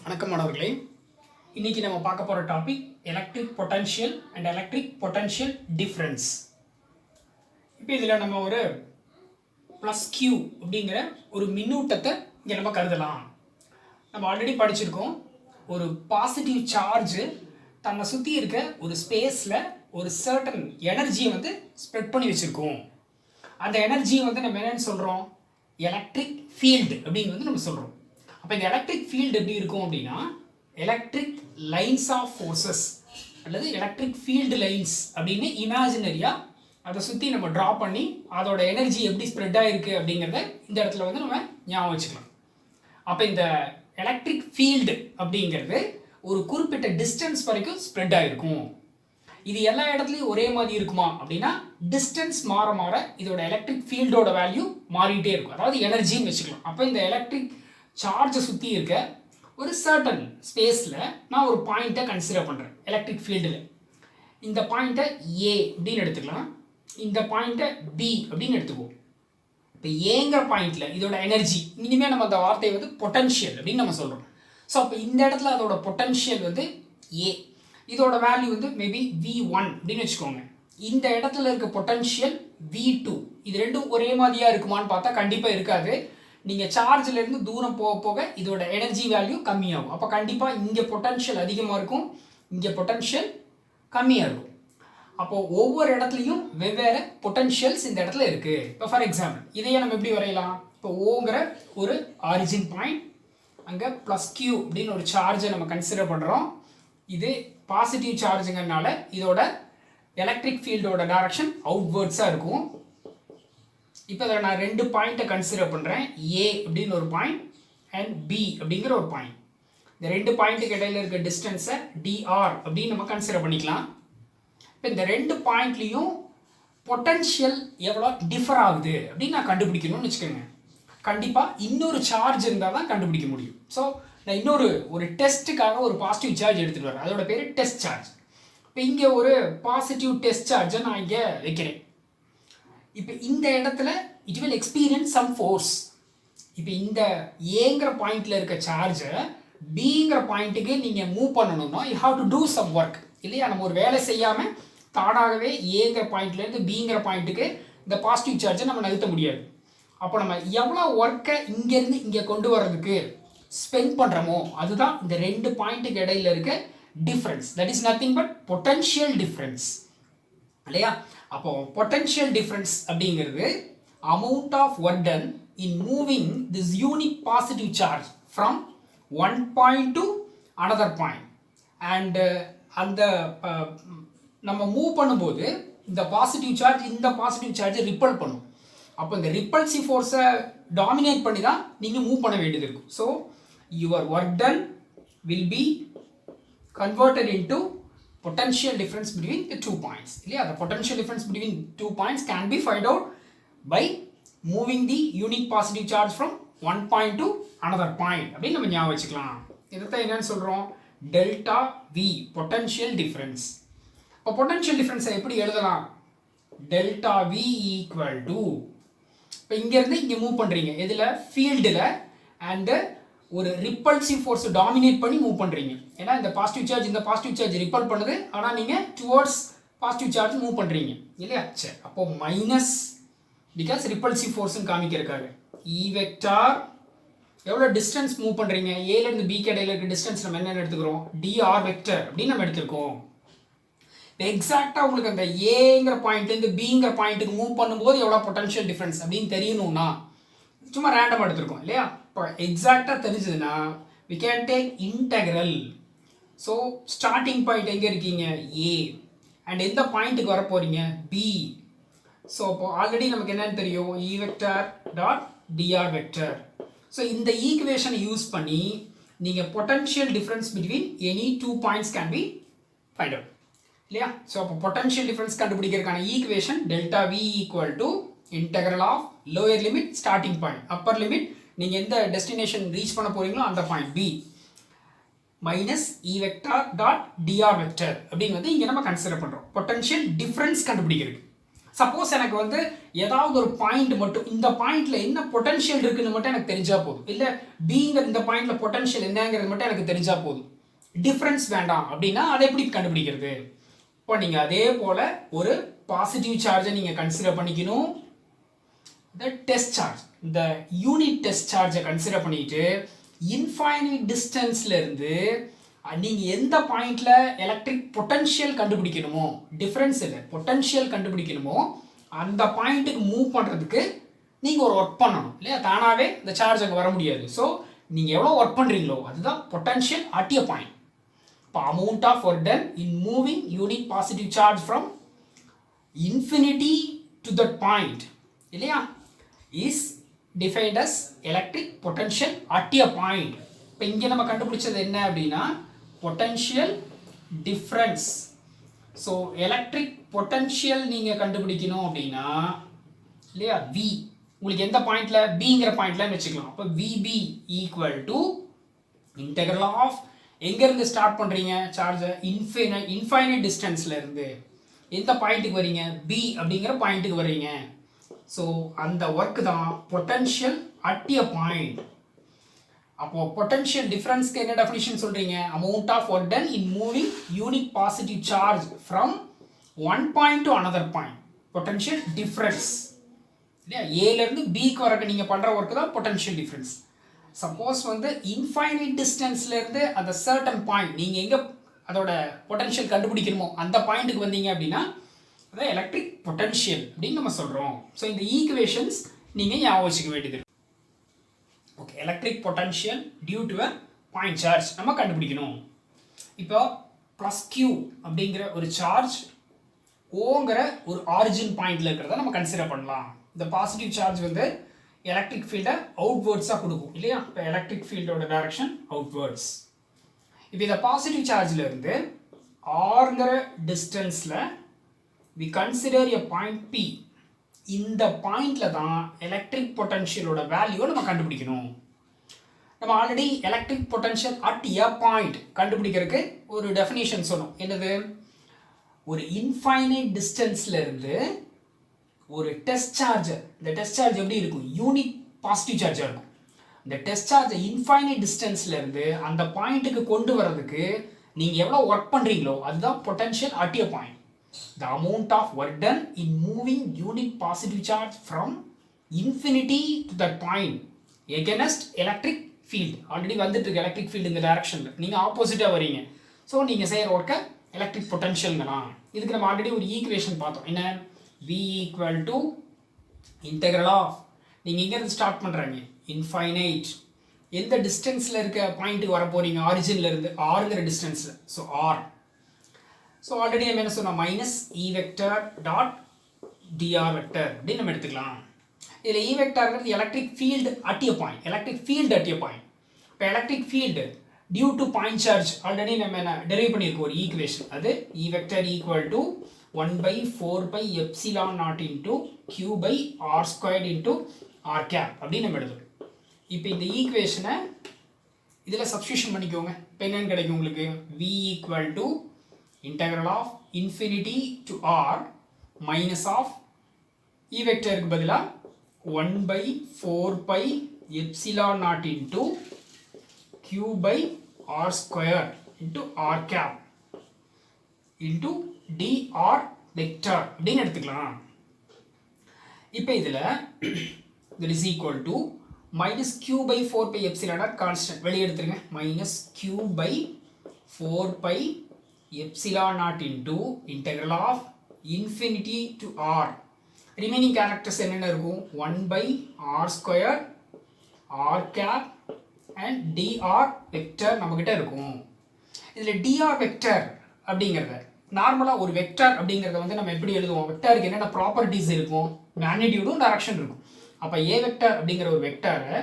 வணக்கம் மாணவர்களே. இன்னைக்கு நம்ம பார்க்க போற topic electric potential and electric potential difference. இப்போ இதில் நம்ம ஒரு ப்ளஸ் கியூ அப்படிங்கிற ஒரு மின்னூட்டத்தை இங்கே நம்ம கருதலாம். நம்ம ஆல்ரெடி படிச்சிருக்கோம். ஒரு பாசிட்டிவ் சார்ஜ் தன்னை சுற்றி இருக்க ஒரு ஸ்பேஸில் ஒரு சர்டன் எனர்ஜியை வந்து ஸ்ப்ரெட் பண்ணி வச்சுருக்கோம். அந்த எனர்ஜியை வந்து நம்ம என்னென்னு சொல்கிறோம்? எலக்ட்ரிக் ஃபீல்டு அப்படின்னு வந்து நம்ம சொல்கிறோம். அப்போ இந்த எலக்ட்ரிக் ஃபீல்டு எப்படி இருக்கும் அப்படின்னா, எலக்ட்ரிக் லைன்ஸ் ஆஃப் ஃபோர்ஸஸ் அல்லது எலக்ட்ரிக் ஃபீல்டு லைன்ஸ் அப்படின்னு இமேஜினரியாக அதை சுற்றி நம்ம ட்ரா பண்ணி அதோட எனர்ஜி எப்படி ஸ்ப்ரெட் ஆகிருக்கு அப்படிங்கிறத இந்த இடத்துல வந்து நம்ம ஞாபகம் வச்சுக்கலாம். அப்போ இந்த எலக்ட்ரிக் ஃபீல்டு அப்படிங்கிறது ஒரு குறிப்பிட்ட டிஸ்டன்ஸ் வரைக்கும் ஸ்ப்ரெட் ஆகிருக்கும். இது எல்லா இடத்துலையும் ஒரே மாதிரி இருக்குமா அப்படின்னா, டிஸ்டன்ஸ் மாற மாற இதோட எலக்ட்ரிக் ஃபீல்டோட வேல்யூ மாறிட்டே இருக்கும். அதாவது எனர்ஜின்னு வச்சுக்கலாம். அப்போ இந்த எலக்ட்ரிக் சார்ஜை சுற்றி இருக்க ஒரு சர்டன் ஸ்பேஸில் நான் ஒரு பாயிண்ட்டை கன்சிடர் பண்ணுறேன் எலக்ட்ரிக் ஃபீல்டில். இந்த பாயிண்ட்டை ஏ அப்படின்னு எடுத்துக்கலாம், இந்த பாயிண்ட்டை பி அப்படின்னு எடுத்துக்குவோம். இப்போ ஏங்கிற பாயிண்டில் இதோட எனர்ஜி, இனிமேல் நம்ம அந்த வார்த்தையை வந்து பொட்டன்ஷியல் அப்படின்னு நம்ம சொல்கிறோம். ஸோ அப்போ இந்த இடத்துல அதோட பொட்டன்ஷியல் வந்து ஏ, இதோட வேல்யூ வந்து மேபி V1 அப்படின்னு வச்சுக்கோங்க. இந்த இடத்துல இருக்க பொட்டன்ஷியல் V2. இது ரெண்டும் ஒரே மாதிரியாக இருக்குமான்னு பார்த்தா கண்டிப்பாக இருக்காது. நீங்கள் சார்ஜிலேருந்து தூரம் போக போக இதோட எனர்ஜி வேல்யூ கம்மியாகும். அப்போ கண்டிப்பாக இங்கே பொட்டன்ஷியல் அதிகமாக இருக்கும், இங்கே பொட்டன்ஷியல் கம்மியாக இருக்கும். அப்போது ஒவ்வொரு இடத்துலையும் வெவ்வேறு பொட்டன்ஷியல்ஸ் இந்த இடத்துல இருக்குது. இப்போ ஃபார் எக்ஸாம்பிள் இதையே நம்ம எப்படி வரையலாம்? இப்போ ஓங்கிற ஒரு ஆரிஜின் பாயிண்ட், அங்கே ப்ளஸ் கியூ அப்படின்னு ஒரு சார்ஜை நம்ம கன்சிடர் பண்ணுறோம். இது பாசிட்டிவ் சார்ஜுங்கிறதுனால இதோட எலக்ட்ரிக் ஃபீல்டோட டைரக்ஷன் அவுட்வேர்ட்ஸாக இருக்கும். இப்போ அதில் நான் ரெண்டு பாயிண்ட்டை கன்சிடர் பண்ணுறேன், ஏ அப்படின்னு ஒரு பாயிண்ட் அண்ட் பி அப்படிங்கிற ஒரு பாயிண்ட். இந்த ரெண்டு பாயிண்ட்டுக்கு இடையில இருக்க டிஸ்டன்ஸை டிஆர் அப்படின்னு நம்ம கன்சிடர் பண்ணிக்கலாம். இப்போ இந்த ரெண்டு பாயிண்ட்லேயும் பொட்டன்ஷியல் எவ்வளோ டிஃபர் ஆகுது அப்படின்னு நான் கண்டுபிடிக்கணும்னு வச்சுக்கோங்க. கண்டிப்பாக இன்னொரு சார்ஜ் இருந்தால் தான் கண்டுபிடிக்க முடியும். ஸோ நான் இன்னொரு டெஸ்ட்டுக்காக ஒரு பாசிட்டிவ் சார்ஜ் எடுத்துகிட்டு வரேன், அதோட பேர் டெஸ்ட் சார்ஜ். இப்போ இங்கே ஒரு பாசிட்டிவ் டெஸ்ட் சார்ஜை நான் இங்கே வைக்கிறேன். இப்போ இந்த இடத்துல it will experience some force. இப்போ இந்த ஏங்கிற பாயிண்டில் இருக்க சார்ஜை பிங்கிற பாயிண்ட்டுக்கு நீங்கள் மூவ் பண்ணணும்னா you have to do some work இல்லையா? நம்ம ஒரு வேலை செய்யாமல் தானாகவே ஏங்கிற பாயிண்ட்லேருந்து பிங்கிற பாயிண்ட்டுக்கு இந்த பாசிட்டிவ் சார்ஜை நம்ம நகர்த்த முடியாது. அப்போ நம்ம எவ்வளோ ஒர்க்கை இங்கேருந்து இங்கே கொண்டு வர்றதுக்கு ஸ்பெண்ட் பண்ணுறோமோ அதுதான் இந்த ரெண்டு பாயிண்ட்டுக்கு இடையில இருக்க difference. That is nothing but potential difference இல்லையா? அப்போ பொட்டன்ஷியல் டிஃப்ரென்ஸ் அப்படிங்கிறது amount of work done in moving this unique positive charge from one point to another point. And அந்த நம்ம மூவ் பண்ணும்போது இந்த பாசிட்டிவ் சார்ஜ் இந்த பாசிட்டிவ் சார்ஜை ரிப்பல் பண்ணும். அப்போ இந்த ரிப்பல்சிவ் ஃபோர்ஸை டாமினேட் பண்ணி தான் நீங்கள் மூவ் பண்ண வேண்டியது இருக்கும். So your work done will be converted into potential difference between the 2 points. The potential difference between 2 points can be found out by moving the unique positive charge from one point to another point. அப்படின்னு நம்ம ஞாபகம் வச்சுக்கலாம். இதைத்தான் என்னன்னு சொல்கிறோம்? Delta V, potential difference. இப்போ potential டிஃப்ரென்ஸை எப்படி எழுதலாம்? டெல்டா வி ஈக்குவல் டு, இப்போ இங்கேருந்து இங்கே மூவ் பண்ணுறீங்க எதில்? ஃபீல்டில். அண்டு ஒரு ரிப்பல்சிவ் ஃபோர்ஸ் டாமினேட் பண்ணி மூவ் பண்ணுறீங்க. ஏன்னா இந்த பாசிட்டிவ் சார்ஜ் இந்த பாசிட்டிவ் சார்ஜ் ரிப்பல் பண்ணுது, ஆனால் நீங்கள் டுவோர்ட்ஸ் பாசிட்டிவ் சார்ஜ் மூவ் பண்ணுறீங்க இல்லையா? சரி, அப்போது மைனஸ் பிகாஸ் ரிப்பல்சிவ் ஃபோர்ஸ்ன்னு காமிக்கிறதுக்காக இ வெக்டார் எவ்வளோ டிஸ்டன்ஸ் மூவ் பண்ணுறீங்க, ஏலேருந்து பி இடையில இருக்க டிஸ்டன்ஸ் நம்ம என்னென்னு எடுத்துக்கிறோம்? டிஆர் வெக்டர் அப்படின்னு நம்ம எடுத்துருக்கோம். இப்போ எக்ஸாக்டாக உங்களுக்கு அந்த ஏங்கிற பாயிண்ட்லேருந்து பிங்கிற பாயிண்ட்டுக்கு மூவ் பண்ணும்போது எவ்வளோ பொட்டன்ஷியல் டிஃப்ரென்ஸ் அப்படின்னு தெரியணும்னா சும்மா ரேண்டமாக எடுத்துருக்கோம் இல்லையா? இப்போ எக்ஸாக்டாக தெரிஞ்சதுன்னா we can take integral. So starting point எங்கே இருக்கீங்க? ஏ. அண்ட் எந்த பாயிண்ட்டுக்கு வர போகிறீங்க? பி. ஸோ இப்போ ஆல்ரெடி நமக்கு என்னன்னு தெரியும்? E vector dot dr vector. So இந்த ஈக்குவேஷனை யூஸ் பண்ணி நீங்கள் potential difference between any 2 points can be find out இல்லையா? ஸோ அப்போ பொட்டன்ஷியல் டிஃப்ரென்ஸ் கண்டுபிடிக்கிறதுக்கான equation delta V equal to integral of lower limit starting point, upper limit நீங்கள் எந்த destination reach பண்ண போகிறீங்களோ அந்த point B minus E vector dot dr vector அப்படின்னு வந்து இங்கே நம்ம கன்சிடர் பண்ணுறோம் பொட்டன்ஷியல் டிஃப்ரென்ஸ் கண்டுபிடிக்கிறது. சப்போஸ் எனக்கு வந்து ஏதாவது ஒரு பாயிண்ட் மட்டும் இந்த பாயிண்ட்ல என்ன பொட்டன்ஷியல் இருக்குன்னு மட்டும் எனக்கு தெரிஞ்சா போதும், இல்லை பிங்கிற இந்த பாயிண்ட்ல பொட்டன்ஷியல் என்னங்கிறது மட்டும் எனக்கு தெரிஞ்சா போதும், டிஃப்ரென்ஸ் வேண்டாம் அப்படின்னா அதை எப்படி கண்டுபிடிக்கிறது? இப்போ நீங்கள் அதே போல் ஒரு பாசிட்டிவ் சார்ஜை நீங்கள் கன்சிடர் பண்ணிக்கணும். இந்த டெஸ்ட் சார்ஜ், இந்த யூனிட் டெஸ்ட் சார்ஜை கன்சிடர் பண்ணிட்டு இன்ஃபைனைட் டிஸ்டன்ஸ்ல இருந்து நீங்கள் எந்த பாயிண்ட்ல எலக்ட்ரிக் பொட்டன்ஷியல் கண்டுபிடிக்கணுமோ, டிஃப்ரென்ஸ் இல்லை பொட்டன்ஷியல் கண்டுபிடிக்கணுமோ அந்த பாயிண்ட்டுக்கு மூவ் பண்ணுறதுக்கு நீங்கள் ஒரு ஒர்க் பண்ணணும் இல்லையா? தானாகவே இந்த சார்ஜ் அங்கே வர முடியாது. ஸோ நீங்கள் எவ்வளோ ஒர்க் பண்ணுறீங்களோ அதுதான் பொட்டன்ஷியல் அட் எ பாயிண்ட். இப்போ amount of work done in moving unit positive charge from infinity to that point இல்லையா is defined as electric potential at a point. இப்போ இங்கே நம்ம கண்டுபிடிச்சது என்ன அப்படின்னா potential difference. So electric potential நீங்கள் கண்டுபிடிக்கணும் அப்படின்னா இல்லையா வி உங்களுக்கு எந்த பாயிண்ட்ல பிங்கிற பாயிண்ட்ல வச்சுக்கலாம். அப்போ V P equal to integral of எங்கேருந்து ஸ்டார்ட் பண்ணுறீங்க சார்ஜை இன்ஃபைனைட் டிஸ்டன்ஸ்ல இருந்து எந்த பாயிண்ட்டுக்கு வரீங்க பி அப்படிங்கிற பாயிண்ட்டுக்கு வரீங்க. ஸோ அந்த ஒர்க் தான் பொட்டன்ஷியல் அட் எ பாயிண்ட். அப்போ பொட்டன்ஷியல் டிஃபரன்ஸ்க்கு என்ன டெஃபினிஷன் சொல்றீங்க? Amount of work done in moving unit positive charge from one point to another point. Potential difference இல்லையா? ஏலேருந்து பிக்கு வரக்கு நீங்கள் பண்ணுற ஒர்க்கு தான் பொட்டன்ஷியல் டிஃபரன்ஸ். சப்போஸ் வந்து இன்ஃபைனைட் டிஸ்டன்ஸ்லேருந்து அந்த சர்டன் பாயிண்ட் நீங்கள் எங்கே அதோட பொட்டன்ஷியல் கண்டுபிடிக்கணுமோ அந்த பாயிண்ட்டுக்கு வந்தீங்க அப்படின்னா அதான் எலக்ட்ரிக் பொட்டன்ஷியல் அப்படின்னு நம்ம சொல்கிறோம். ஸோ இந்த ஈக்குவேஷன்ஸ் நீங்கள் ஞாபகம் வச்சுக்க வேண்டியது. Okay, electric potential due to a point charge நம்ம கண்டுபிடிக்கணும். இப்போ ப்ளஸ் கியூ அப்படிங்கிற ஒரு சார்ஜ் ஓங்கிற ஒரு ஆரிஜின் பாயிண்ட்ல இருக்கிறத நம்ம கன்சிடர் பண்ணலாம். இந்த பாசிட்டிவ் சார்ஜ் வந்து எலக்ட்ரிக் ஃபீல்டை அவுட்வேர்ட்ஸாக கொடுக்கும் இல்லையா? இப்போ எலக்ட்ரிக் ஃபீல்டோட டைரக்ஷன் அவுட்வேர்ட்ஸ். இப்போ இந்த பாசிட்டிவ் சார்ஜில் இருந்து ஆர்ங்கிற டிஸ்டன்ஸில் we consider a point P. இந்த பாயிண்ட்ல தான் எலக்ட்ரிக் பொட்டன்ஷியலோட வேல்யூவை நம்ம கண்டுபிடிக்கணும். நம்ம already electric potential at a point கண்டுபிடிக்கிறதுக்கு ஒரு டெஃபினிஷன் சொன்னோம். என்னது? ஒரு இன்ஃபைனைட் டிஸ்டன்ஸ்ல இருந்து ஒரு டெஸ்ட் சார்ஜ், இந்த டெஸ்ட் சார்ஜ் எப்படி இருக்கும்? யூனிட் பாசிட்டிவ் சார்ஜாக இருக்கும். இந்த டெஸ்ட் சார்ஜை இன்ஃபைனைட் டிஸ்டன்ஸ்ல இருந்து அந்த பாயிண்ட்டுக்கு கொண்டு வரதுக்கு நீங்கள் எவ்வளோ ஒர்க் பண்ணுறீங்களோ அதுதான் potential at a point. The amount of work done in moving unit positive charge from infinity to that point against electric field. Already வந்துட்டு இருக்கு எலக்ட்ரிக் ஃபீல்டு இந்த டைரக்ஷனில், நீங்கள் ஆப்போசிட்டாக வரீங்க. ஸோ நீங்கள் செய்கிற ஒர்க்கை எலக்ட்ரிக் பொட்டன்ஷியல்ங்கலாம். இதுக்கு நம்ம ஆல்ரெடி ஒரு ஈக்குவேஷன் பார்த்தோம். என்ன? V equal to integral of நீங்கள் இங்கேருந்து ஸ்டார்ட் பண்ணுறாங்க இன்ஃபைனைட் எந்த டிஸ்டன்ஸில் இருக்க பாயிண்ட்டுக்கு வர போகிறீங்க ஆரிஜினில் இருந்து ஆறுங்கிற டிஸ்டன்ஸில். So R. ஸோ ஆல்ரெடி நம்ம என்ன சொன்னோம்? Minus E vector dot dr vector அப்படின்னு நம்ம எடுத்துக்கலாம். இதில் இ வெக்டர்ங்கிறது electric field at a point. Electric field at a point. இப்போ electric field due to point charge already நம்ம என்ன டெரைவ் பண்ணியிருக்கோம் ஒரு ஈக்குவேஷன். அது E vector equal to 1/4 epsilon naught into Q by R squared into R cap அப்படின்னு நம்ம எழுதுவோம். இப்போ இந்த ஈக்குவேஷனை இதில் சப்ஸ்டியூஷன் பண்ணிக்கோங்க. இப்போ என்னென்னு கிடைக்கும் உங்களுக்கு? V equal to integral of infinity to r minus of e vector க்கு பதிலா 1/4 epsilon naught into q by r square into r cap into dr vector அப்படின்னு எடுத்துக்கலாம். இப்போ இதில் that is equal to minus q by 4 epsilon naught constant வெளியே எடுத்துருங்க. minus q by 4 epsilon naught into integral of infinity to r. remaining characters என்னென்ன இருக்கும்? 1/r square r cap and dr vector நம்மகிட்ட இருக்கும். இதில் dr vector அப்படிங்கிறத நார்மலாக ஒரு வெக்டர் அப்படிங்கிறத வந்து நம்ம எப்படி எழுதுவோம்? வெக்டருக்கு என்னென்ன ப்ராப்பர்ட்டிஸ் இருக்கும்? மேக்னிடியூடும் டைரக்ஷன் இருக்கும். அப்போ ஏ வெக்டர் அப்படிங்கிற ஒரு வெக்டரை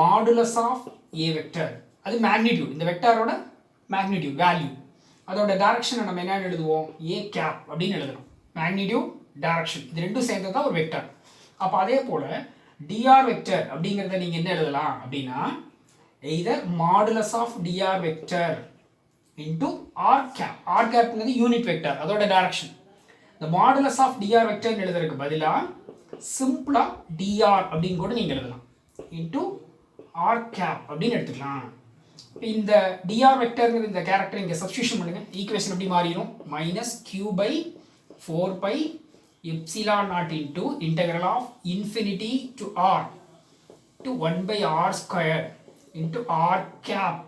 மாடுலஸ் ஆஃப் ஏ வெக்டர், அது மேக்னிடியூட், இந்த வெக்டரோட மேக்னிடியூட் வேல்யூ, அதோட டைரக்ஷனை நம்ம என்ன எழுதுவோம்? ஏ கேப் அப்படின்னு எழுதுறோம். மேக்னிடியூட் டைரக்ஷன் இது ரெண்டும் சேர்ந்தது தான் ஒரு வெக்டர். அப்போ அதே போல் டிஆர் வெக்டர் அப்படிங்கிறத நீங்கள் என்ன எழுதலாம் அப்படின்னா either modulus of dr vector into R cap. R கேப்ங்கிறது யூனிட் வெக்டர், அதோட டைரக்ஷன். இந்த மாடுலஸ் ஆஃப் டிஆர் வெக்டர்னு எழுதுறதுக்கு பதிலாக சிம்பிளாக டிஆர் அப்படின்னு கூட நீங்கள் எழுதலாம் இன்டூ ஆர் கேப் அப்படின்னு எடுத்துக்கலாம். இந்த டிஆர் வெக்டர்ங்கிற இந்த கேரக்டர் இங்கே சப்ஸ்டியூஷன் பண்ணுங்க. ஈக்குவேஷன் எப்படி மாறிடும்? Minus Q by 4 by epsilon naught into integral of infinity to R to 1 by R square into R cap.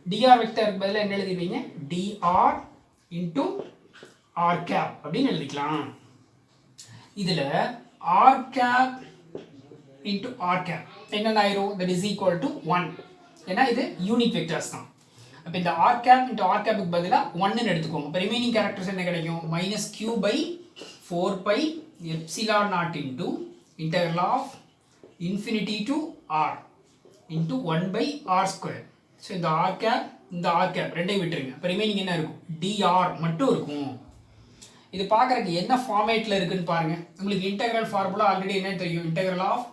Dr வெக்டருக்கு பதிலாக என்ன எழுதிடுவீங்க? டிஆர் இன்டூ ஆர் கேப் அப்படின்னு எழுதிக்கலாம். இதில் R cap into R cap என்னென்ன ஆயிரும்? That is equal to 1. ஏன்னா இது யூனிட் வெக்டர்ஸ் தான். அப்போ இந்த ஆர் கேப் இன்டூ ஆர் கேப்புக்கு பதிலாக 1ன்னு எடுத்துக்கோங்க. இப்போ ரிமைனிங் கேரக்டர்ஸ் என்ன கிடைக்கும்? Minus Q by 4 by epsilon naught into integral of infinity to R into 1 by R square. So இந்த ஆர் கேப் ரெண்டையும் விட்டுருங்க. இப்போ ரிமைனிங் என்ன இருக்கும்? டிஆர் மட்டும் இருக்கும். இது பார்க்குறதுக்கு என்ன ஃபார்மேட்டில் இருக்குன்னு பாருங்கள். உங்களுக்கு இன்டெக்ரல் ஃபார்முலா ஆல்ரெடி என்ன தெரியும்? இன்டெக்ரல் ஆஃப்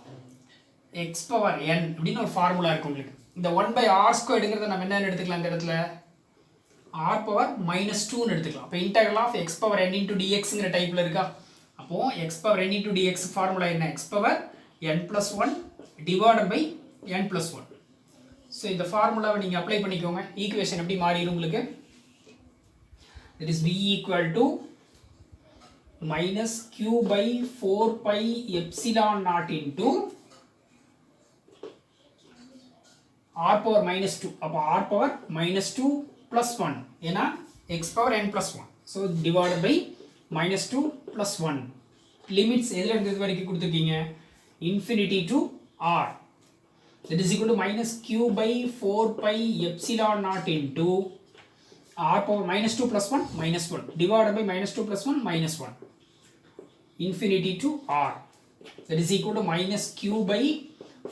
எக்ஸ் பவர் என் அப்படின்னு ஒரு ஃபார்முலா இருக்கும் உங்களுக்கு. இந்த 1 பை ஆர் ஸ்கொயர்டுங்கிறத நம்ம என்ன எடுத்துக்கலாம்? இந்த இடத்துல ஆர் பவர் மைனஸ் 2ன்னு எடுத்துக்கலாம். அப்போ integral of X power N into டிஎக்ஸுங்கிற டைப்பில் இருக்கா? அப்போது X power N into dx formula என்ன? X power N plus 1 divided by N plus 1. So இந்த ஃபார்முலாவை நீங்கள் அப்ளை பண்ணிக்கோங்க. ஈக்குவேஷன் எப்படி மாறிடும் உங்களுக்கு? That is v equal to minus Q by 4 by epsilon naught into r power minus 2. அப்போ r power minus 2 plus 1. ஏன்னா x power n plus 1. So divided by minus 2 plus 1. Limits எதில் இருந்து இது வரைக்கும் கொடுத்துருக்கீங்க? Infinity to r. That is equal to minus q by 4 pi epsilon naught into r power minus 2 plus 1 minus 1. Divided by minus 2 plus 1 minus 1. Infinity to r. That is equal to minus q by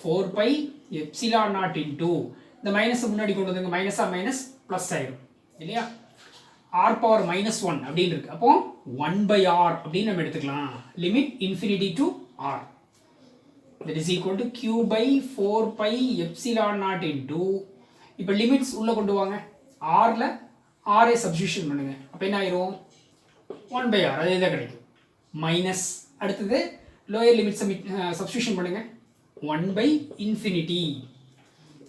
4 pi epsilon naught into இந்த மைனஸை முன்னாடி கொண்டு வந்துங்க. மைனஸாக minus plus ஆயிடும் இல்லையா? R power minus 1 அப்படின்னு இருக்கு. அப்போ 1 பை ஆர் அப்படின்னு நம்ம எடுத்துக்கலாம். Limit infinity to R. That is equal to Q by 4 by epsilon naught into. இப்போ லிமிட்ஸ் உள்ளே கொண்டு வாங்க. ஆரில் ஆரே சப்ஸ்டியூஷன் பண்ணுங்க. அப்போ என்ன ஆயிரும்? 1 பை ஆர் அதே தான் கிடைக்கும். மைனஸ் அடுத்தது லோயர் லிமிட்ஸை சப்ஸ்டியூஷன் பண்ணுங்க. 1 by infinity.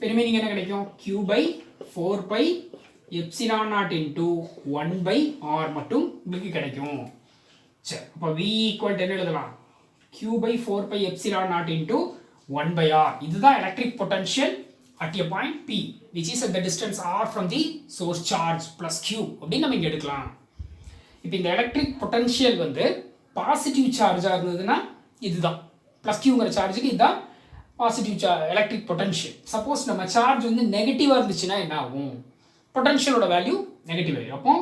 ரிமைனிங் என்ன கிடைக்கும்? q by 4 pi epsilon naught into 1 by r மட்டும் உங்களுக்கு கிடைக்கும். சரி, அப்போ v equal to என்ன எழுதலாம்? q by 4 pi epsilon naught into 1 by r. இதுதான் electric potential at a point p which is at the distance r from the source charge plus q அப்படின்னு நம்ம இங்கே எடுக்கலாம். இப்போ இந்த electric potential வந்து பாசிட்டிவ் சார்ஜாக இருந்ததுன்னா இதுதான் ப்ளஸ் கியூங்கிற சார்ஜுக்கு இதுதான் பாசிட்டிவ் எலக்ட்ரிக் பொட்டன்ஷியல். சப்போஸ் நம்ம சார்ஜ் வந்து நெகட்டிவாக இருந்துச்சுன்னா என்ன ஆகும்? பொட்டன்ஷியலோட வேல்யூ நெகட்டிவ் ஆகிடும். அப்போ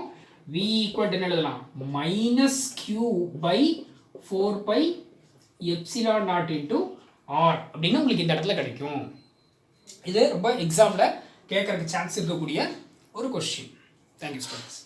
v ஈக்குவல் என்ன எழுதலாம்? Minus Q by 4 by epsilon naught into R அப்படின்னு உங்களுக்கு இந்த இடத்துல கிடைக்கும். இது ரொம்ப எக்ஸாமில் கேட்கறதுக்கு சான்ஸ் இருக்கக்கூடிய ஒரு கொஸ்டின். Thank you students.